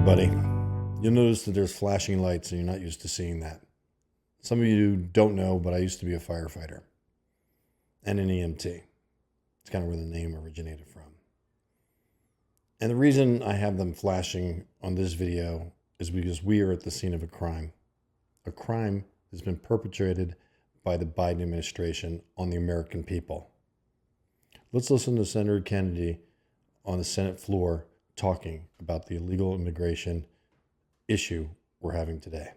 everybody. You'll notice that there's flashing lights and you're not used to seeing that. Some of you don't know, but I used to be a firefighter and an EMT. It's kind of where the name originated from. And the reason I have them flashing on this video is because we are at the scene of a crime. A crime that's been perpetrated by the Biden administration on the American people. Let's listen to Senator Kennedy on the Senate floor talking about the illegal immigration issue we're having today.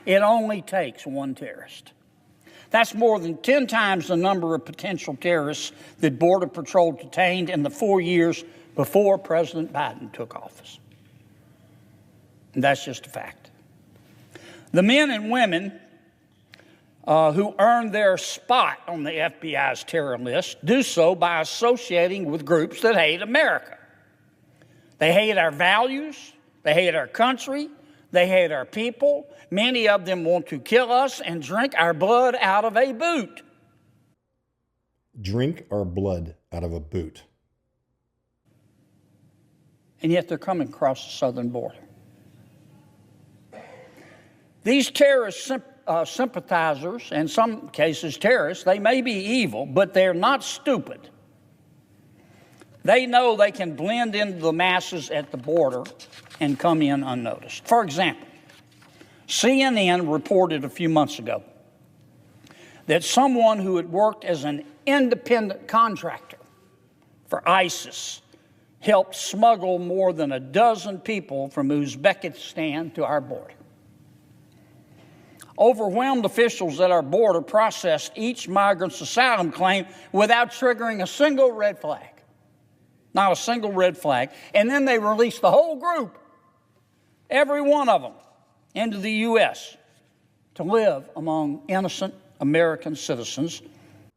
It only takes one terrorist. That's more than 10 times the number of potential terrorists that Border Patrol detained in the 4 years before President Biden took office. And that's just a fact. The men and women who earned their spot on the FBI's terror list do so by associating with groups that hate America. They hate our values, they hate our country, they hate our people. Many of them want to kill us and drink our blood out of a boot. Drink our blood out of a boot. And yet they're coming across the southern border. These terrorist sympathizers, in some cases terrorists, they may be evil, but they're not stupid. They know they can blend into the masses at the border and come in unnoticed. For example, CNN reported a few months ago that someone who had worked as an independent contractor for ISIS helped smuggle more than a dozen people from Uzbekistan to our border. Overwhelmed officials at our border processed each migrant's asylum claim without triggering a single red flag. Not a single red flag. And then they released the whole group, every one of them, into the U.S. to live among innocent American citizens.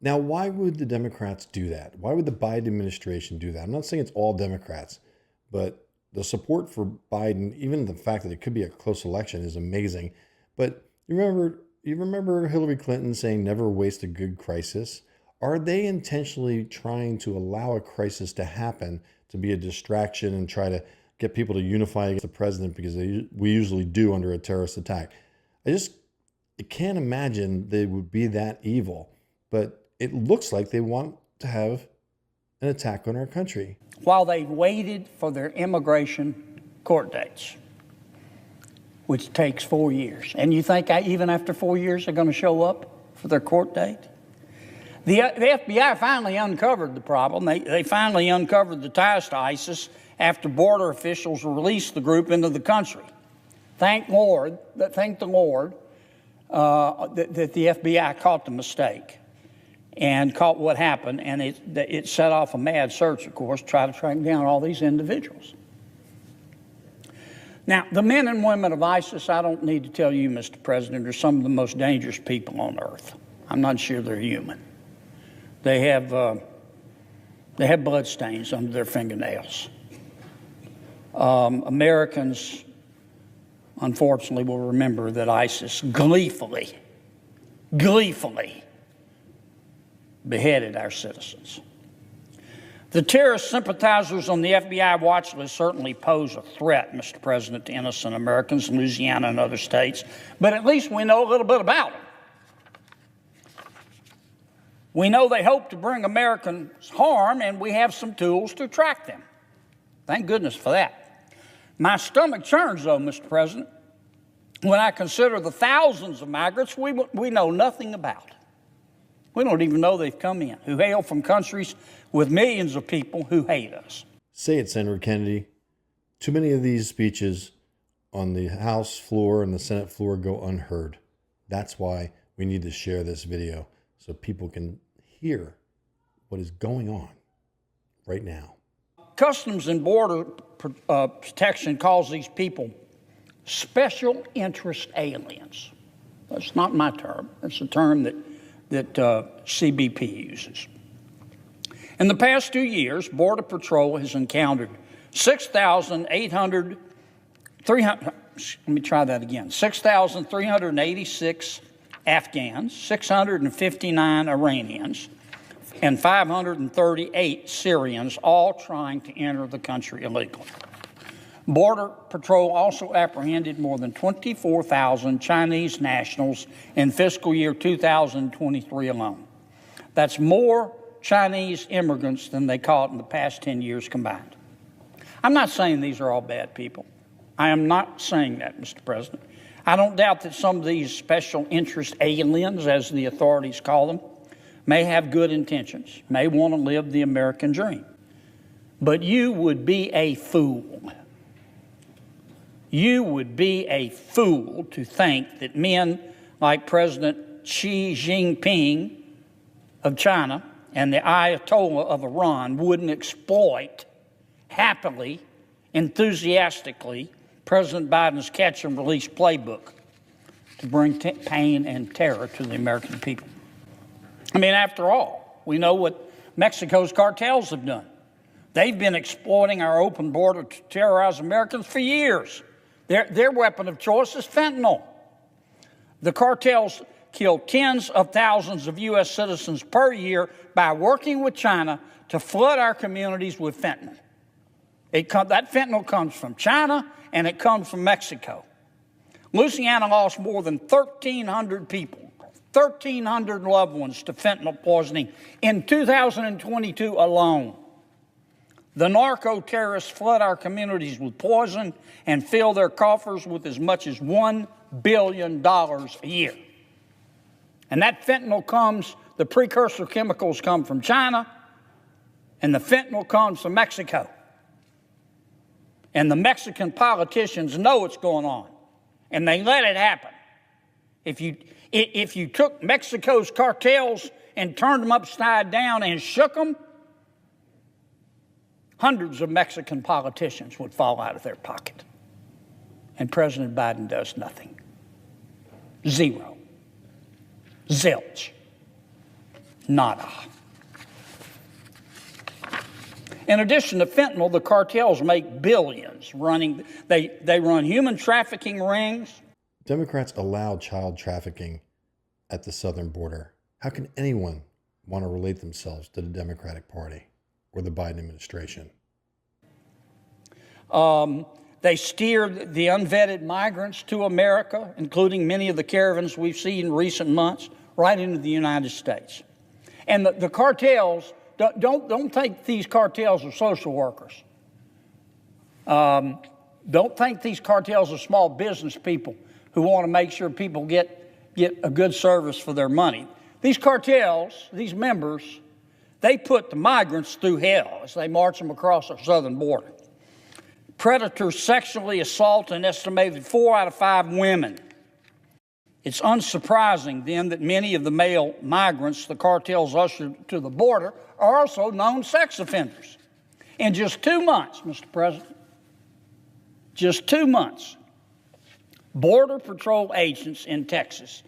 Now, why would the Democrats do that? Why would the Biden administration do that? I'm not saying it's all Democrats, but the support for Biden, even the fact that it could be a close election, is amazing. But you remember Hillary Clinton saying, "Never waste a good crisis"? Are they intentionally trying to allow a crisis to happen to be a distraction and try to get people to unify against the president, because we usually do under a terrorist attack? I can't imagine they would be that evil, but it looks like they want to have an attack on our country. While they waited for their immigration court dates, which takes 4 years. And you think even after 4 years they're going to show up for their court date? The FBI finally uncovered the problem. They finally uncovered the ties to ISIS after border officials released the group into the country. Thank the Lord that the FBI caught the mistake and caught what happened, and it set off a mad search, of course, to try to track down all these individuals. Now, the men and women of ISIS, I don't need to tell you, Mr. President, are some of the most dangerous people on earth. I'm not sure they're human. They have blood stains under their fingernails. Americans, unfortunately, will remember that ISIS gleefully beheaded our citizens. The terrorist sympathizers on the FBI watch list certainly pose a threat, Mr. President, to innocent Americans in Louisiana and other states, but at least we know a little bit about them. We know they hope to bring Americans harm, and we have some tools to track them. Thank goodness for that. My stomach churns, though, Mr. President, when I consider the thousands of migrants we know nothing about. We don't even know they've come in, who hail from countries with millions of people who hate us. Say it, Senator Kennedy. Too many of these speeches on the House floor and the Senate floor go unheard. That's why we need to share this video so people can hear what is going on right now. Customs and Border Protection calls these people special interest aliens. That's not my term. That's a term that CBP uses. In the past 2 years, Border Patrol has encountered 6,386 Afghans, 659 Iranians, and 538 Syrians, all trying to enter the country illegally. Border Patrol also apprehended more than 24,000 Chinese nationals in fiscal year 2023 alone. That's more Chinese immigrants than they caught in the past 10 years combined. I'm not saying these are all bad people. I am not saying that, Mr. President. I don't doubt that some of these special interest aliens, as the authorities call them, may have good intentions, may want to live the American dream. But you would be a fool. You would be a fool to think that men like President Xi Jinping of China and the Ayatollah of Iran wouldn't exploit happily, enthusiastically, President Biden's catch and release playbook to bring pain and terror to the American people. I mean, after all, we know what Mexico's cartels have done. They've been exploiting our open border to terrorize Americans for years. Their weapon of choice is fentanyl. The cartels kill tens of thousands of U.S. citizens per year by working with China to flood our communities with fentanyl. That fentanyl comes from China and it comes from Mexico. Louisiana lost more than 1,300 people, 1,300 loved ones to fentanyl poisoning in 2022 alone. The narco-terrorists flood our communities with poison and fill their coffers with as much as $1 billion a year. And that fentanyl the precursor chemicals come from China, and the fentanyl comes from Mexico. And the Mexican politicians know what's going on, and they let it happen. If you took Mexico's cartels and turned them upside down and shook them, hundreds of Mexican politicians would fall out of their pocket. And President Biden does nothing. Zero. Zilch. Nada. In addition to fentanyl, the cartels make billions running. They run human trafficking rings. Democrats allowed child trafficking at the southern border. How can anyone want to relate themselves to the Democratic Party or the Biden administration? They steered the unvetted migrants to America, including many of the caravans we've seen in recent months, right into the United States. And the cartels, don't think these cartels are social workers. Don't think these cartels are small business people who want to make sure people get a good service for their money. These cartels, these members, they put the migrants through hell as they march them across our southern border. Predators sexually assault an estimated 4 out of 5 women. It's unsurprising, then, that many of the male migrants the cartels ushered to the border are also known sex offenders. In just 2 months, Mr. President, just 2 months, Border Patrol agents in Texas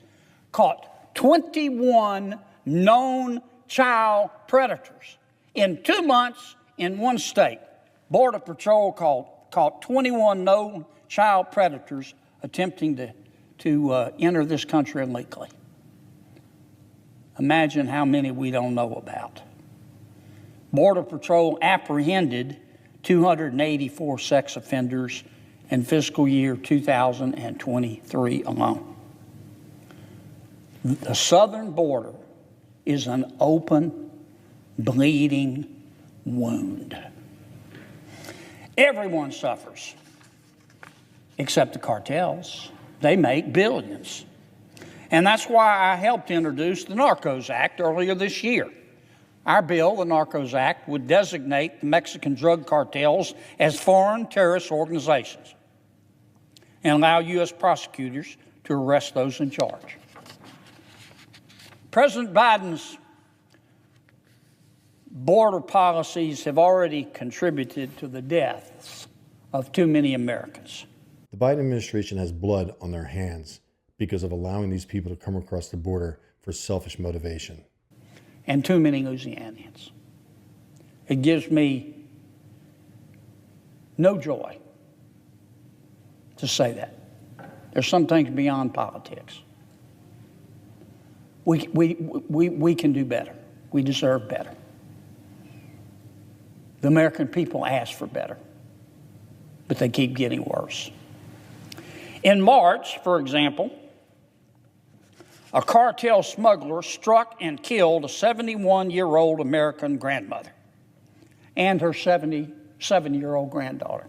caught 21 known child predators. In 2 months, in one state, Border Patrol caught 21 known child predators attempting to enter this country illegally. Imagine how many we don't know about. Border Patrol apprehended 284 sex offenders in fiscal year 2023 alone. The southern border is an open, bleeding wound. Everyone suffers, except the cartels. They make billions. And that's why I helped introduce the Narcos Act earlier this year. Our bill, the Narcos Act, would designate the Mexican drug cartels as foreign terrorist organizations and allow U.S. prosecutors to arrest those in charge. President Biden's border policies have already contributed to the deaths of too many Americans. The Biden administration has blood on their hands because of allowing these people to come across the border for selfish motivation. And too many Louisianians. It gives me no joy to say that. There's some things beyond politics. We can do better. We deserve better. The American people ask for better. but they keep getting worse. In March, for example, a cartel smuggler struck and killed a 71-year-old American grandmother and her 77-year-old granddaughter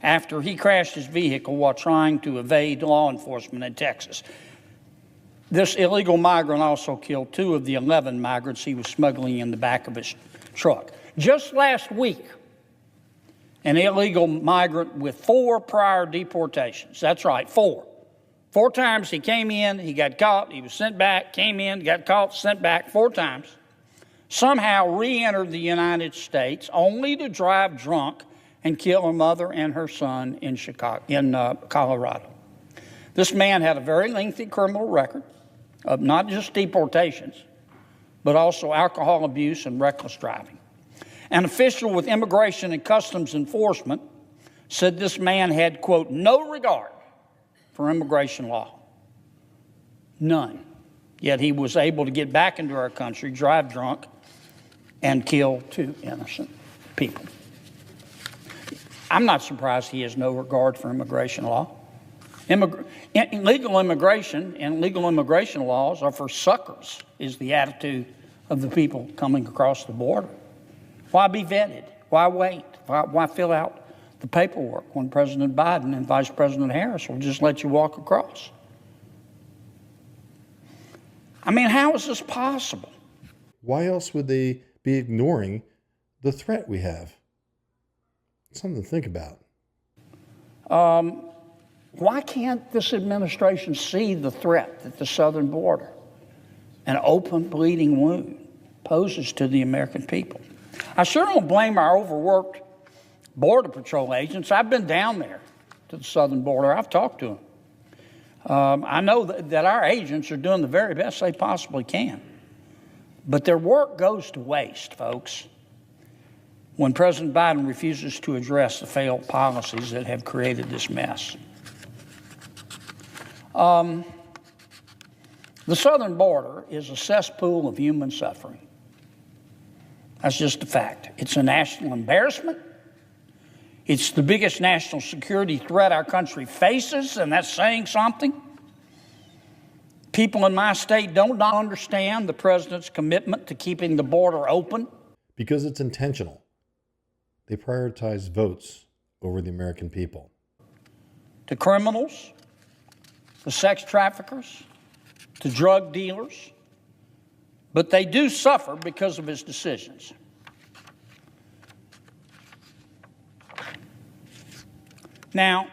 after he crashed his vehicle while trying to evade law enforcement in Texas. This illegal migrant also killed 2 of the 11 migrants he was smuggling in the back of his truck. Just last week, an illegal migrant with 4 prior deportations. That's right, 4. 4 times he came in, he got caught, he was sent back, came in, got caught, sent back 4 times. Somehow re-entered the United States only to drive drunk and kill her mother and her son in Colorado. This man had a very lengthy criminal record of not just deportations, but also alcohol abuse and reckless driving. An official with Immigration and Customs Enforcement said this man had, quote, no regard for immigration law. None. Yet he was able to get back into our country, drive drunk, and kill 2 innocent people. I'm not surprised he has no regard for immigration law. Legal immigration and legal immigration laws are for suckers, is the attitude of the people coming across the border. Why be vetted? Why wait? Why fill out the paperwork when President Biden and Vice President Harris will just let you walk across? I mean, how is this possible? Why else would they be ignoring the threat we have? Something to think about. Why can't this administration see the threat that the southern border, an open bleeding wound, poses to the American people? I sure don't blame our overworked Border Patrol agents. I've been down there to the southern border. I've talked to them. I know that our agents are doing the very best they possibly can. But their work goes to waste, folks, when President Biden refuses to address the failed policies that have created this mess. The southern border is a cesspool of human suffering. That's just a fact. It's a national embarrassment. It's the biggest national security threat our country faces, and that's saying something. People in my state don't not understand the president's commitment to keeping the border open. Because it's intentional. They prioritize votes over the American people. To criminals, to sex traffickers, to drug dealers. But they do suffer because of his decisions. Now,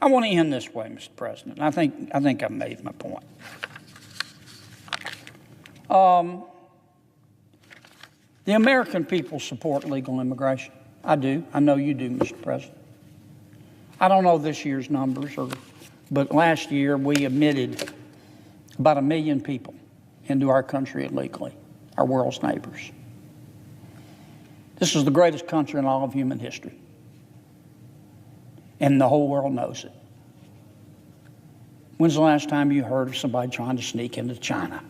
I want to end this way, Mr. President. I think I've made my point. The American people support legal immigration. I do. I know you do, Mr. President. I don't know this year's numbers, but last year we admitted about 1 million people into our country illegally, our world's neighbors. This is the greatest country in all of human history. And the whole world knows it. When's the last time you heard of somebody trying to sneak into China?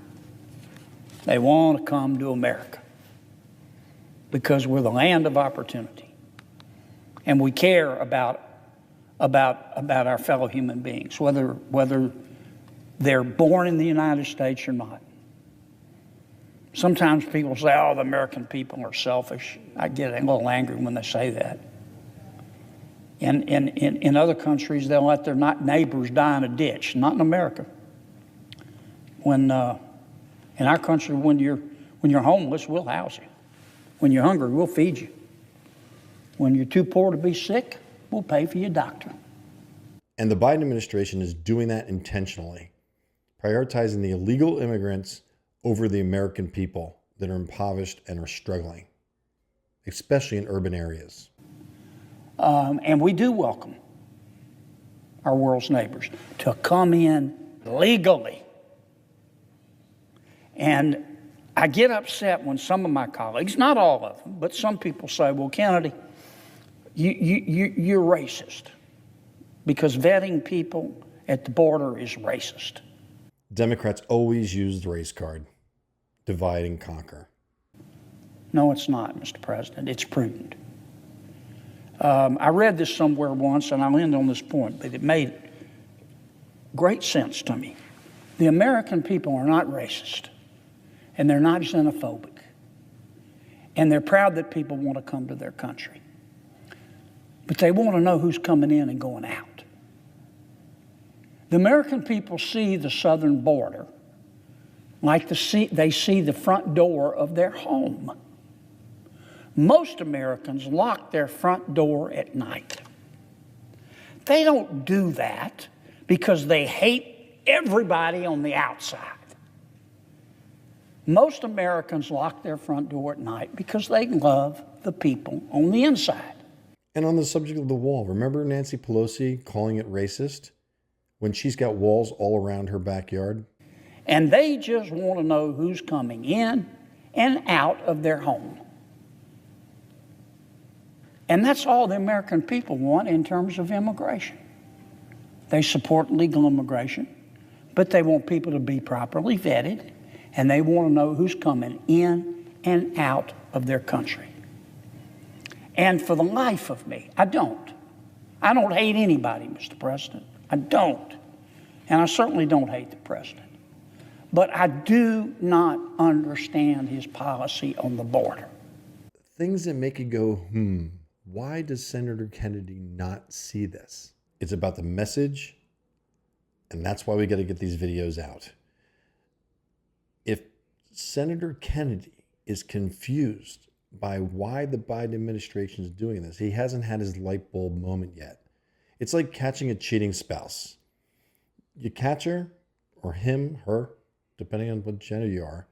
They want to come to America because we're the land of opportunity. And we care about our fellow human beings, whether they're born in the United States or not. Sometimes people say, oh, the American people are selfish. I get a little angry when they say that. And in other countries, they'll let their neighbors die in a ditch. Not in America. In our country, when you're homeless, we'll house you. When you're hungry, we'll feed you. When you're too poor to be sick, we'll pay for your doctor. And the Biden administration is doing that intentionally, prioritizing the illegal immigrants over the American people that are impoverished and are struggling, especially in urban areas. And we do welcome our world's neighbors to come in legally. And I get upset when some of my colleagues, not all of them, but some people say, well, Kennedy, you're racist because vetting people at the border is racist. Democrats always use the race card, divide and conquer. No, it's not, Mr. President. It's prudent. I read this somewhere once, and I'll end on this point, but it made great sense to me. The American people are not racist, and they're not xenophobic, and they're proud that people want to come to their country. But they want to know who's coming in and going out. The American people see the southern border like they see the front door of their home. Most Americans lock their front door at night. They don't do that because they hate everybody on the outside. Most Americans lock their front door at night because they love the people on the inside. And on the subject of the wall, remember Nancy Pelosi calling it racist when she's got walls all around her backyard? And they just want to know who's coming in and out of their home. And that's all the American people want in terms of immigration. They support legal immigration, but they want people to be properly vetted, and they want to know who's coming in and out of their country. And for the life of me, I don't hate anybody, Mr. President. I don't. And I certainly don't hate the president. But I do not understand his policy on the border. Things that make you go, why does Senator Kennedy not see this? It's about the message, and that's why we got to get these videos out. If Senator Kennedy is confused by why the Biden administration is doing this, he hasn't had his light bulb moment yet. It's like catching a cheating spouse. You catch her, or him, her, depending on what gender you are,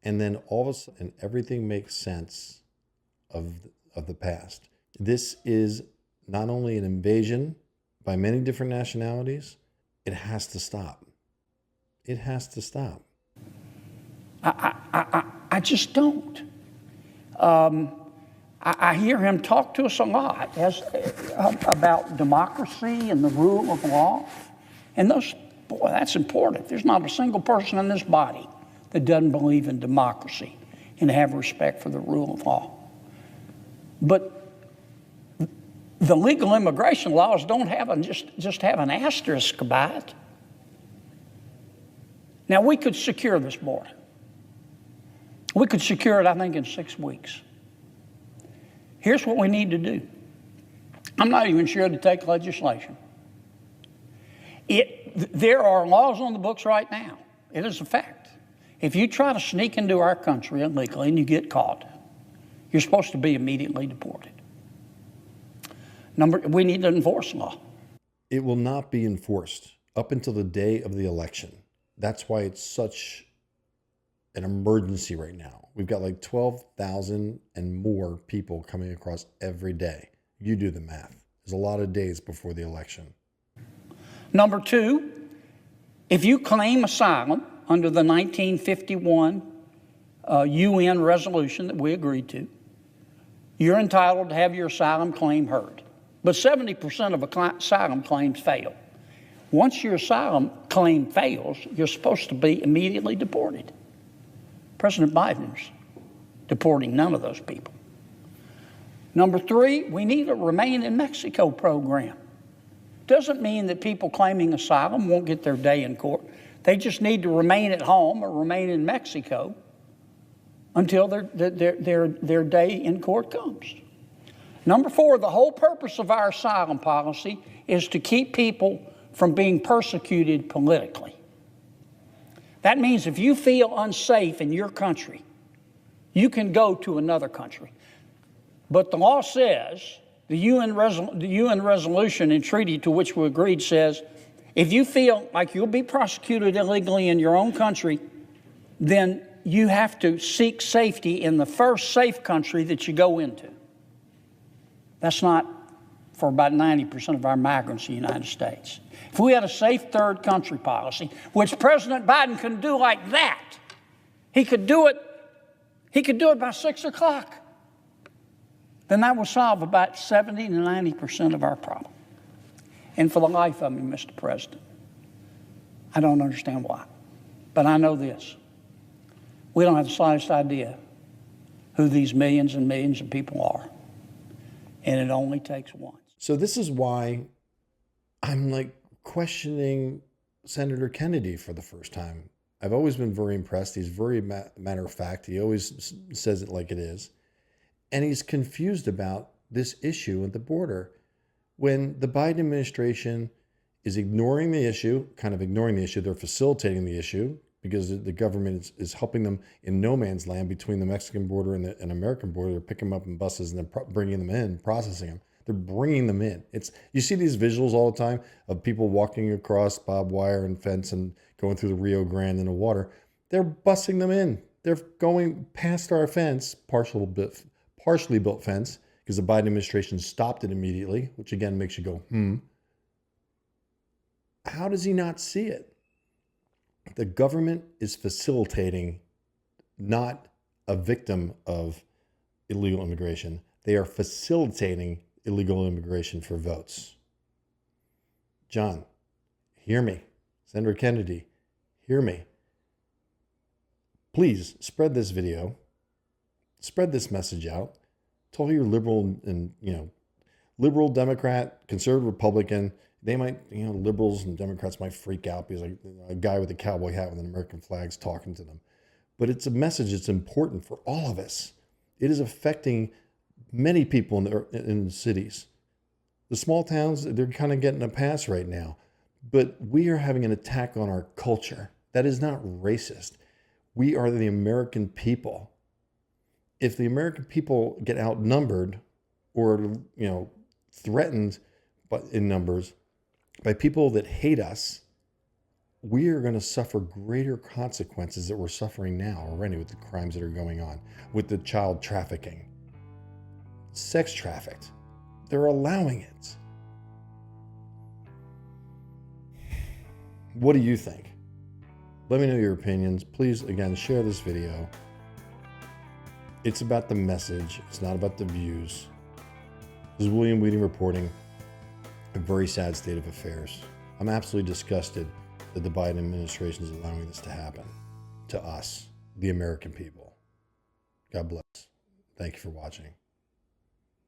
and then all of a sudden everything makes sense of the past. This is not only an invasion by many different nationalities, it has to stop. It has to stop. I just don't. I hear him talk to us a lot about democracy and the rule of law. And boy, that's important. There's not a single person in this body that doesn't believe in democracy and have respect for the rule of law. But the legal immigration laws don't have just have an asterisk by it. Now, we could secure this border. We could secure it, I think, in 6 weeks. Here's what we need to do. I'm not even sure to take legislation. There are laws on the books right now. It is a fact. If you try to sneak into our country illegally and you get caught, you're supposed to be immediately deported. We need to enforce law. It will not be enforced up until the day of the election. That's why it's such an emergency right now. We've got like 12,000 and more people coming across every day. You do the math. There's a lot of days before the election. Number two, if you claim asylum under the 1951 UN resolution that we agreed to, you're entitled to have your asylum claim heard. But 70% of asylum claims fail. Once your asylum claim fails, you're supposed to be immediately deported. President Biden's deporting none of those people. Number three, we need a Remain in Mexico program. Doesn't mean that people claiming asylum won't get their day in court. They just need to remain at home or remain in Mexico until their day in court comes. Number four, the whole purpose of our asylum policy is to keep people from being persecuted politically. That means if you feel unsafe in your country, you can go to another country. But the law says, the UN resolution and treaty to which we agreed says, if you feel like you'll be prosecuted illegally in your own country, then you have to seek safety in the first safe country that you go into. That's not for about 90% of our migrants in the United States. If we had a safe third country policy, which President Biden can do like that, he could do it by 6 o'clock, then that will solve about 70 to 90% of our problem. And for the life of me, Mr. President, I don't understand why. But I know this. We don't have the slightest idea who these millions and millions of people are. and it only takes once. So this is why I'm like questioning Senator Kennedy for the first time. I've always been very impressed. He's very matter of fact. He always says it like it is. And he's confused about this issue at the border when the Biden administration is ignoring the issue, kind of ignoring the issue. They're facilitating the issue because the government is helping them in no man's land between the Mexican border and the American border. They're picking them up in buses and then bringing them in, processing them. They're bringing them in. You see these visuals all the time of people walking across barbed wire and fence and going through the Rio Grande in the water. They're busing them in. They're going past our fence, partially built fence, because the Biden administration stopped it immediately, which again makes you go, How does he not see it? The government is facilitating, not a victim of illegal immigration. They are facilitating illegal immigration for votes. John, hear me. Senator Kennedy, hear me. Please spread this video. Spread this message out. Tell your liberal and, liberal Democrat, conservative Republican, they might, liberals and Democrats might freak out because like a guy with a cowboy hat with an American flag's talking to them. But it's a message that's important for all of us. It is affecting many people in the cities. The small towns, they're kind of getting a pass right now. But we are having an attack on our culture. That is not racist. We are the American people. If the American people get outnumbered or, threatened in numbers by people that hate us, we are going to suffer greater consequences that we're suffering now already with the crimes that are going on, with the child trafficking, sex trafficked. They're allowing it. What do you think? Let me know your opinions. Please, again, share this video. It's about the message. It's not about the views. This is William Wieting reporting a very sad state of affairs. I'm absolutely disgusted that the Biden administration is allowing this to happen to us, the American people. God bless. Thank you for watching.